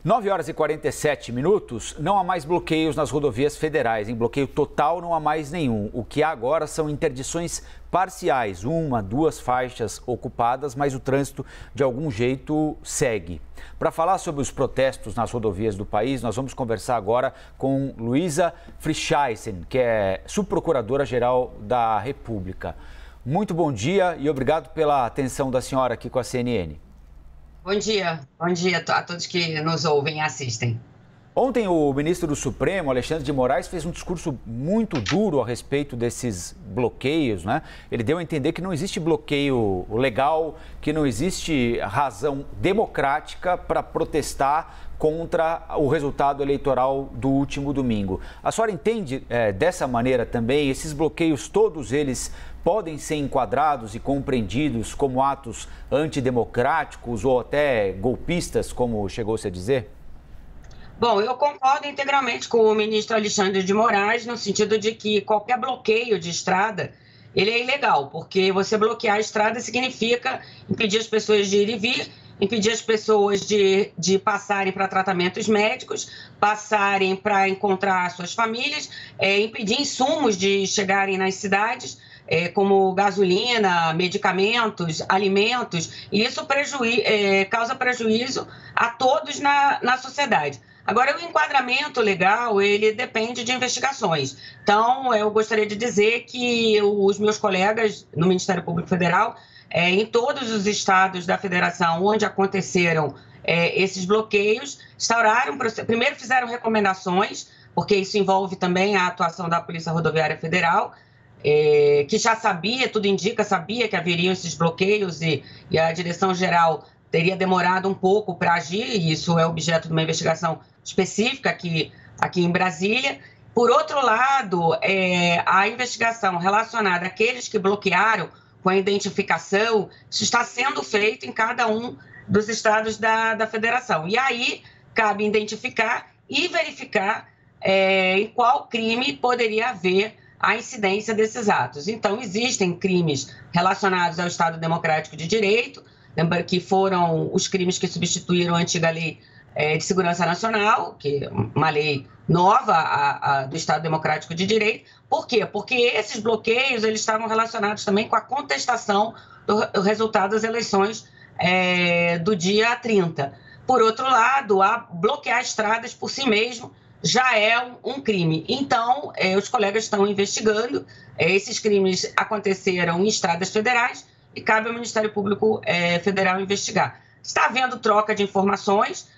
9h47, não há mais bloqueios nas rodovias federais. Em bloqueio total não há mais nenhum. O que há agora são interdições parciais, 1, 2 faixas ocupadas, mas o trânsito de algum jeito segue. Para falar sobre os protestos nas rodovias do país, nós vamos conversar agora com Luísa Frischheisen, que é subprocuradora-geral da República. Muito bom dia e obrigado pela atenção da senhora aqui com a CNN. Bom dia a todos que nos ouvem e assistem. Ontem o ministro do Supremo, Alexandre de Moraes, fez um discurso muito duro a respeito desses bloqueios, né? Ele deu a entender que não existe bloqueio legal, que não existe razão democrática para protestar contra o resultado eleitoral do último domingo. A senhora entende dessa maneira também? Esses bloqueios, todos eles podem ser enquadrados e compreendidos como atos antidemocráticos ou até golpistas, como chegou-se a dizer? Bom, eu concordo integralmente com o ministro Alexandre de Moraes, no sentido de que qualquer bloqueio de estrada, ele é ilegal, porque você bloquear a estrada significa impedir as pessoas de ir e vir, impedir as pessoas de passarem para tratamentos médicos, passarem para encontrar suas famílias, impedir insumos de chegarem nas cidades, como gasolina, medicamentos, alimentos, e isso causa prejuízo a todos na sociedade. Agora, o enquadramento legal, ele depende de investigações. Então, eu gostaria de dizer que os meus colegas no Ministério Público Federal, em todos os estados da federação onde aconteceram esses bloqueios, primeiro fizeram recomendações, porque isso envolve também a atuação da Polícia Rodoviária Federal, que já tudo indica, sabia que haveriam esses bloqueios e a direção-geral teria demorado um pouco para agir, e isso é objeto de uma investigação específica aqui em Brasília. Por outro lado, a investigação relacionada àqueles que bloquearam com a identificação, isso está sendo feito em cada um dos estados da federação. E aí cabe identificar e verificar em qual crime poderia haver a incidência desses atos. Então, existem crimes relacionados ao Estado Democrático de Direito, lembra que foram os crimes que substituíram a antiga Lei de Segurança Nacional, que é uma lei nova do Estado Democrático de Direito. Por quê? Porque esses bloqueios eles estavam relacionados também com a contestação do resultado das eleições do dia 30. Por outro lado, bloquear estradas por si mesmo já é um crime. Então, os colegas estão investigando. Esses crimes aconteceram em estradas federais e cabe ao Ministério Público Federal investigar. Está havendo troca de informações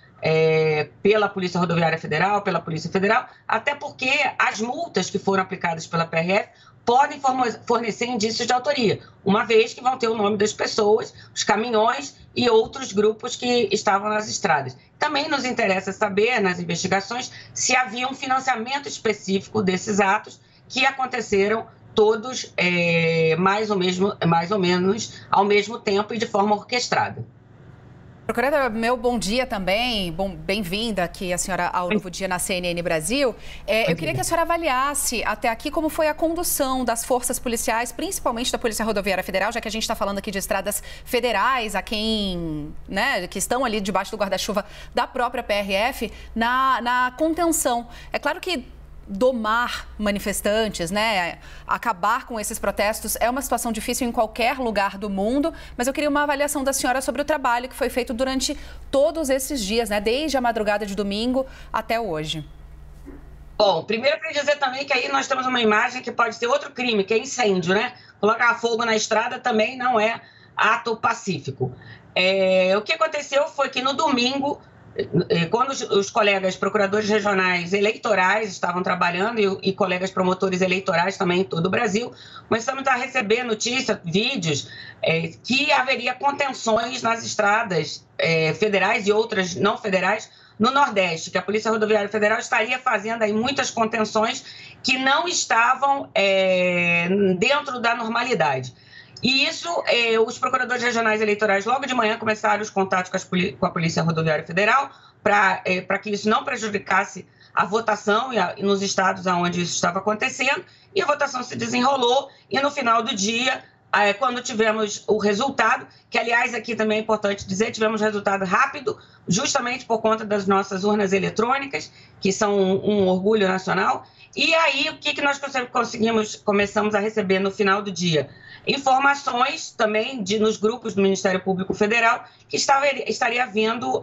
pela Polícia Rodoviária Federal, pela Polícia Federal, até porque as multas que foram aplicadas pela PRF podem fornecer indícios de autoria, uma vez que vão ter o nome das pessoas, os caminhões e outros grupos que estavam nas estradas. Também nos interessa saber, nas investigações, se havia um financiamento específico desses atos que aconteceram todos mais ou menos ao mesmo tempo e de forma orquestrada. Procuradora, meu bom dia também, bem-vinda aqui a senhora ao Novo Dia na CNN Brasil. Eu queria que a senhora avaliasse até aqui como foi a condução das forças policiais, principalmente da Polícia Rodoviária Federal, já que a gente está falando aqui de estradas federais, que estão ali debaixo do guarda-chuva da própria PRF, na contenção. É claro que domar manifestantes, acabar com esses protestos é uma situação difícil em qualquer lugar do mundo, mas eu queria uma avaliação da senhora sobre o trabalho que foi feito durante todos esses dias, desde a madrugada de domingo até hoje. Bom, primeiro eu queria dizer também que aí nós temos uma imagem que pode ser outro crime, que é incêndio, Colocar fogo na estrada também não é ato pacífico. O que aconteceu foi que no domingo, quando os colegas procuradores regionais eleitorais estavam trabalhando e colegas promotores eleitorais também em todo o Brasil, começamos a receber notícias, vídeos, que haveria contenções nas estradas federais e outras não federais no Nordeste, que a Polícia Rodoviária Federal estaria fazendo aí muitas contenções que não estavam dentro da normalidade. E isso, os procuradores regionais eleitorais logo de manhã começaram os contatos com a Polícia Rodoviária Federal para que isso não prejudicasse a votação nos estados onde isso estava acontecendo. E a votação se desenrolou e no final do dia quando tivemos o resultado, que, aliás, aqui também é importante dizer, tivemos resultado rápido, justamente por conta das nossas urnas eletrônicas, que são um orgulho nacional. E aí, o que nós começamos a receber no final do dia? Informações também nos grupos do Ministério Público Federal que estaria havendo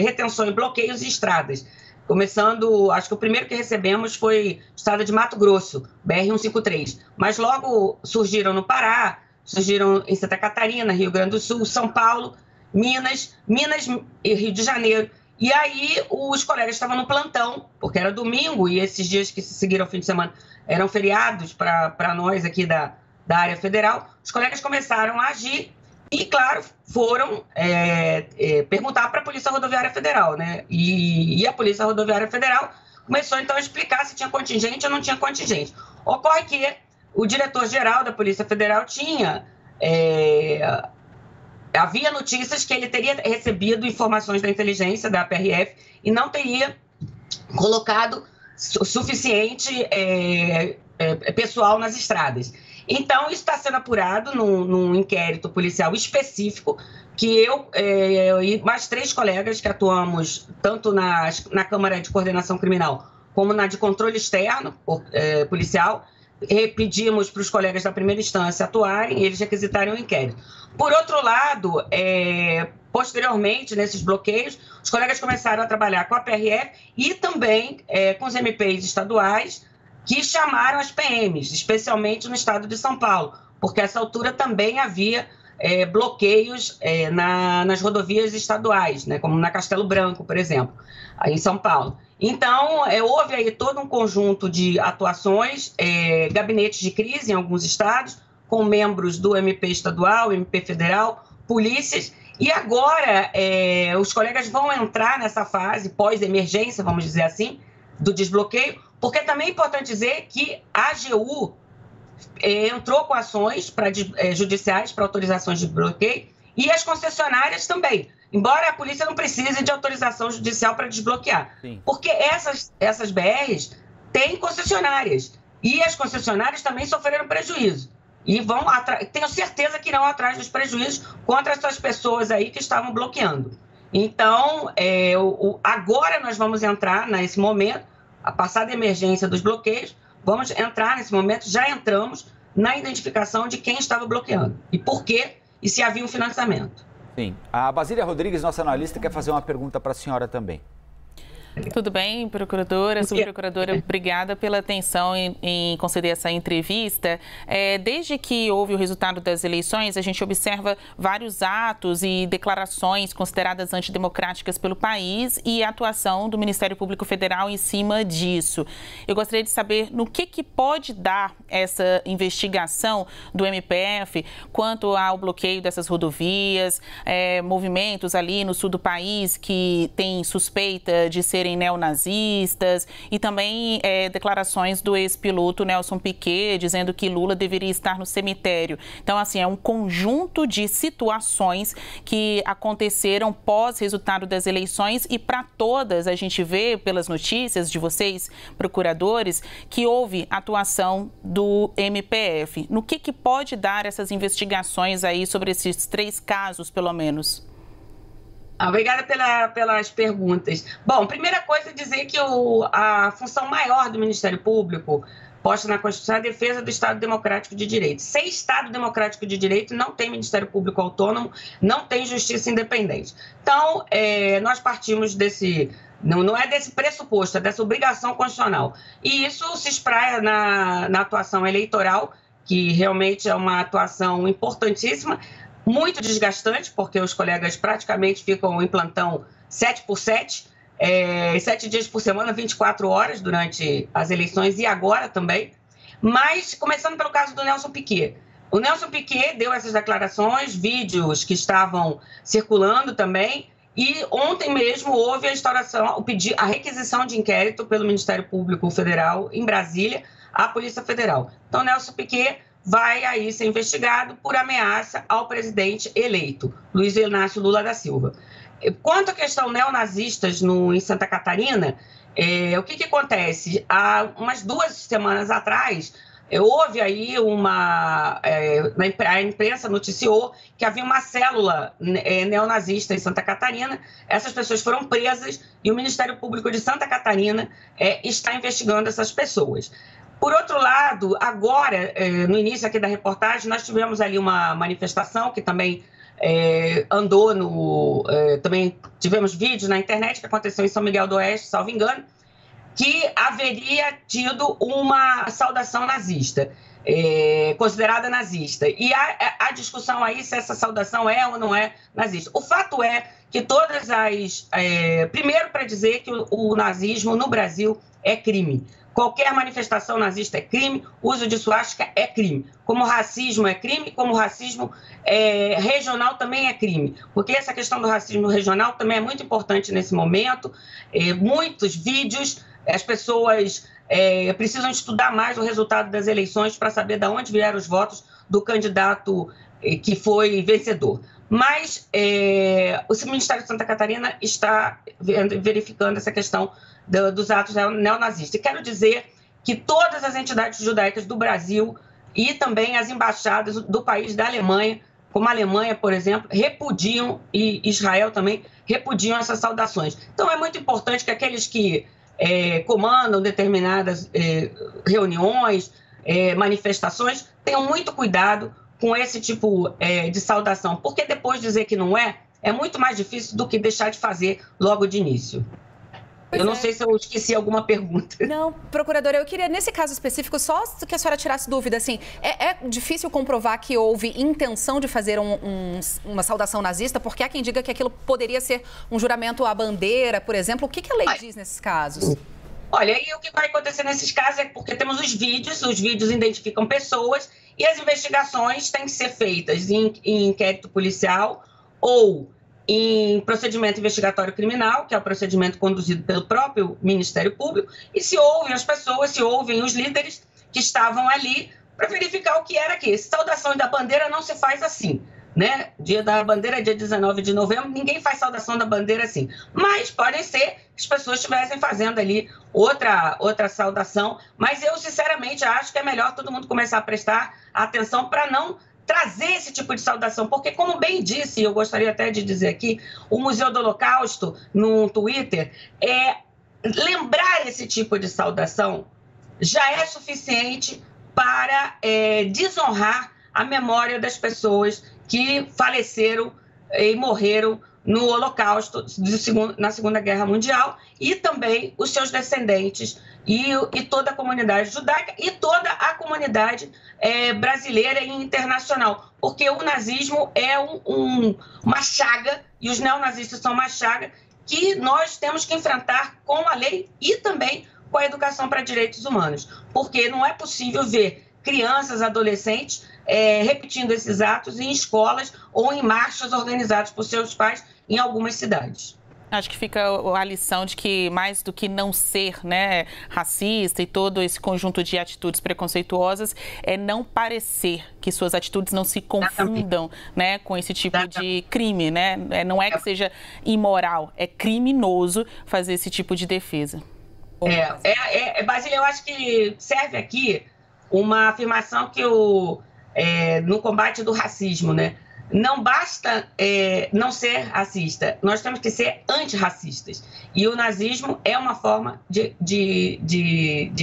retenção e bloqueios em estradas. Começando, acho que o primeiro que recebemos foi o estado de Mato Grosso, BR-153. Mas logo surgiram no Pará, surgiram em Santa Catarina, Rio Grande do Sul, São Paulo, Minas e Rio de Janeiro. E aí os colegas estavam no plantão, porque era domingo e esses dias que se seguiram ao fim de semana eram feriados para nós aqui da área federal. Os colegas começaram a agir e, claro, foram perguntar para a Polícia Rodoviária Federal, né? E a Polícia Rodoviária Federal começou, então, a explicar se tinha contingente ou não tinha contingente. Ocorre que o diretor-geral da Polícia Federal havia notícias que ele teria recebido informações da inteligência da PRF e não teria colocado suficiente pessoal nas estradas. Então, isso está sendo apurado num inquérito policial específico, que eu e mais 3 colegas que atuamos tanto na Câmara de Coordenação Criminal como na de Controle Externo policial, pedimos para os colegas da primeira instância atuarem e eles requisitarem o inquérito. Por outro lado, posteriormente, nesses bloqueios, os colegas começaram a trabalhar com a PRF e também com os MPs estaduais, que chamaram as PMs, especialmente no estado de São Paulo, porque a essa altura também havia bloqueios nas rodovias estaduais, né, como na Castelo Branco, por exemplo, aí em São Paulo. Então, houve aí todo um conjunto de atuações, gabinetes de crise em alguns estados, com membros do MP estadual, MP federal, polícias, e agora os colegas vão entrar nessa fase pós-emergência, vamos dizer assim, do desbloqueio, porque também é importante dizer que a AGU entrou com ações judiciais para autorizações de bloqueio e as concessionárias também, embora a polícia não precise de autorização judicial para desbloquear. Sim. Porque essas BRs têm concessionárias e as concessionárias também sofreram prejuízo. E tenho certeza que irão atrás dos prejuízos contra essas pessoas aí que estavam bloqueando. Então, agora nós vamos entrar nesse momento, a passada emergência dos bloqueios, vamos entrar nesse momento, já entramos na identificação de quem estava bloqueando e por quê e se havia um financiamento. Sim. A Basília Rodrigues, nossa analista, quer fazer uma pergunta para a senhora também. Tudo bem, procuradora, subprocuradora, obrigada pela atenção em conceder essa entrevista. Desde que houve o resultado das eleições, a gente observa vários atos e declarações consideradas antidemocráticas pelo país e a atuação do Ministério Público Federal em cima disso. Eu gostaria de saber no que pode dar essa investigação do MPF quanto ao bloqueio dessas rodovias, movimentos ali no sul do país que têm suspeita de serem neonazistas e também declarações do ex-piloto Nelson Piquet dizendo que Lula deveria estar no cemitério. Então, assim, é um conjunto de situações que aconteceram pós-resultado das eleições e para todas a gente vê pelas notícias de vocês, procuradores, que houve atuação do MPF. No que pode dar essas investigações aí sobre esses 3 casos, pelo menos? Obrigada pelas perguntas. Bom, primeira coisa é dizer que a função maior do Ministério Público posta na Constituição é a defesa do Estado Democrático de Direito. Sem Estado Democrático de Direito, não tem Ministério Público autônomo, não tem justiça independente. Então, nós partimos não é desse pressuposto, é dessa obrigação constitucional. E isso se espraia na atuação eleitoral, que realmente é uma atuação importantíssima, muito desgastante, porque os colegas praticamente ficam em plantão 7x7, 7 dias por semana, 24 horas durante as eleições e agora também. Mas, começando pelo caso do Nelson Piquet. O Nelson Piquet deu essas declarações, vídeos que estavam circulando também, e ontem mesmo houve a requisição de inquérito pelo Ministério Público Federal em Brasília à Polícia Federal. Então, Nelson Piquet vai aí ser investigado por ameaça ao presidente eleito, Luiz Inácio Lula da Silva. Quanto à questão neonazistas em Santa Catarina, o que acontece? Há umas 2 semanas atrás, houve aí a imprensa noticiou que havia uma célula neonazista em Santa Catarina. Essas pessoas foram presas e o Ministério Público de Santa Catarina está investigando essas pessoas. Por outro lado, agora, no início aqui da reportagem, nós tivemos ali uma manifestação que também também tivemos vídeos na internet que aconteceu em São Miguel do Oeste, salvo engano, que haveria tido uma saudação nazista, considerada nazista. E a discussão aí se essa saudação é ou não é nazista. O fato é que todas as... primeiro, para dizer que o nazismo no Brasil é crime. Qualquer manifestação nazista é crime, uso de suástica é crime. Como racismo é crime, como racismo regional também é crime. Porque essa questão do racismo regional também é muito importante nesse momento. Muitos vídeos, as pessoas precisam estudar mais o resultado das eleições para saber de onde vieram os votos do candidato que foi vencedor. Mas o Ministério de Santa Catarina está verificando essa questão dos atos neonazistas. E quero dizer que todas as entidades judaicas do Brasil e também as embaixadas do país da Alemanha, como a Alemanha, por exemplo, repudiam, e Israel também, repudiam essas saudações. Então, é muito importante que aqueles que comandam determinadas reuniões, manifestações, tenham muito cuidado com esse tipo de saudação, porque depois dizer que não é muito mais difícil do que deixar de fazer logo de início. Eu não sei se eu esqueci alguma pergunta. Não, procuradora, eu queria, nesse caso específico, só que a senhora tirasse dúvida, assim, é difícil comprovar que houve intenção de fazer uma saudação nazista, porque há quem diga que aquilo poderia ser um juramento à bandeira, por exemplo. O que a lei diz nesses casos? Olha, e o que vai acontecer nesses casos é porque temos os vídeos identificam pessoas e as investigações têm que ser feitas em inquérito policial ou em procedimento investigatório criminal, que é o procedimento conduzido pelo próprio Ministério Público, e se ouvem as pessoas, se ouvem os líderes que estavam ali para verificar o que era aqui. Saudação da bandeira não se faz assim, né? Dia da bandeira é dia 19 de novembro, ninguém faz saudação da bandeira assim. Mas podem ser que as pessoas estivessem fazendo ali outra saudação, mas eu sinceramente acho que é melhor todo mundo começar a prestar atenção para não trazer esse tipo de saudação, porque, como bem disse, eu gostaria até de dizer aqui, o Museu do Holocausto, no Twitter, lembrar esse tipo de saudação já é suficiente para desonrar a memória das pessoas que faleceram e morreram no Holocausto, na Segunda Guerra Mundial, e também os seus descendentes, e toda a comunidade judaica e toda a comunidade brasileira e internacional, porque o nazismo é uma chaga, e os neonazistas são uma chaga que nós temos que enfrentar com a lei e também com a educação para direitos humanos, porque não é possível ver crianças, adolescentes repetindo esses atos em escolas ou em marchas organizadas por seus pais em algumas cidades. Acho que fica a lição de que, mais do que não ser, né, racista e todo esse conjunto de atitudes preconceituosas, é não parecer, que suas atitudes não se confundam, né, com esse tipo de crime, né? Não é que seja imoral, é criminoso fazer esse tipo de defesa. Basília, eu acho que serve aqui uma afirmação que no combate do racismo, né? Não basta não ser racista, nós temos que ser antirracistas. E o nazismo é uma forma de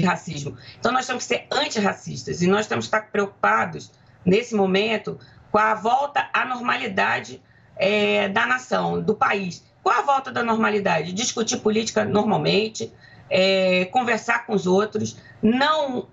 racismo. Então, nós temos que ser antirracistas e nós temos que estar preocupados, nesse momento, com a volta à normalidade da nação, do país. Qual a volta da normalidade? Discutir política normalmente, conversar com os outros, não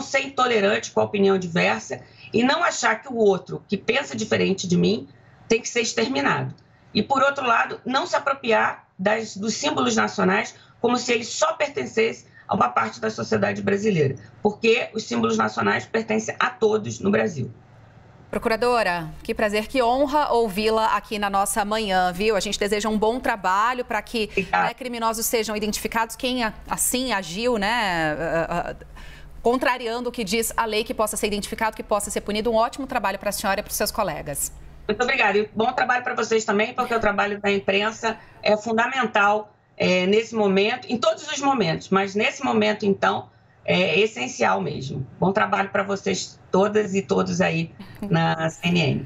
ser intolerante com a opinião diversa, e não achar que o outro, que pensa diferente de mim, tem que ser exterminado. E, por outro lado, não se apropriar dos símbolos nacionais como se eles só pertencessem a uma parte da sociedade brasileira, porque os símbolos nacionais pertencem a todos no Brasil. Procuradora, que prazer, que honra ouvi-la aqui na nossa manhã, viu? A gente deseja um bom trabalho para que criminosos sejam identificados, quem assim agiu, né? Contrariando o que diz a lei, que possa ser identificado, que possa ser punido. Um ótimo trabalho para a senhora e para os seus colegas. Muito obrigada. E bom trabalho para vocês também, porque o trabalho da imprensa é fundamental nesse momento, em todos os momentos, mas nesse momento, então, é essencial mesmo. Bom trabalho para vocês todas e todos aí na CNN.